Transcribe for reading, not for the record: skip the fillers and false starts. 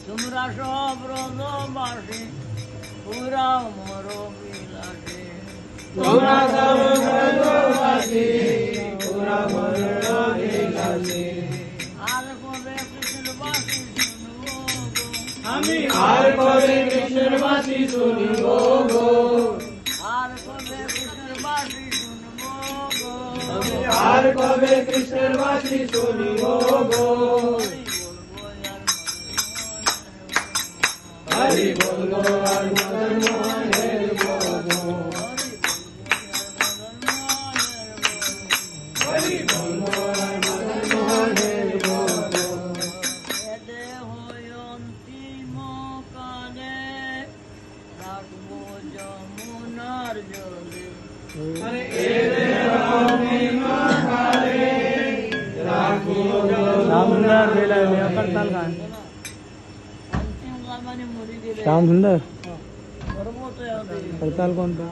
তোমরা সব ব্রজবাসী পুরাও মোর বিলাসী তোমরা সব ব্রজবাসী পুরাও মোর বিলাসী আর কবে কৃষ্ণের বাসী শুনবো গো আমি আর কবে কৃষ্ণের বাসী শুনিব গো আর কবে কৃষ্ণের বাসী শুনবো গো আর কবে কৃষ্ণের বাসী শুনিব গো হরি বলবো আর মদন মোহনের বলবো হরি বলবো আর মদন মোহনের বলবো এদে হই অন্তিম কালে রাখবো যমুনার জলে আরে এ দেহ কালে রাখো যমুনার বেলায় করতাল গান अंतिम काल माने मुरी गेले श्याम सुंदर बरोबर तो याद करताल कौन था?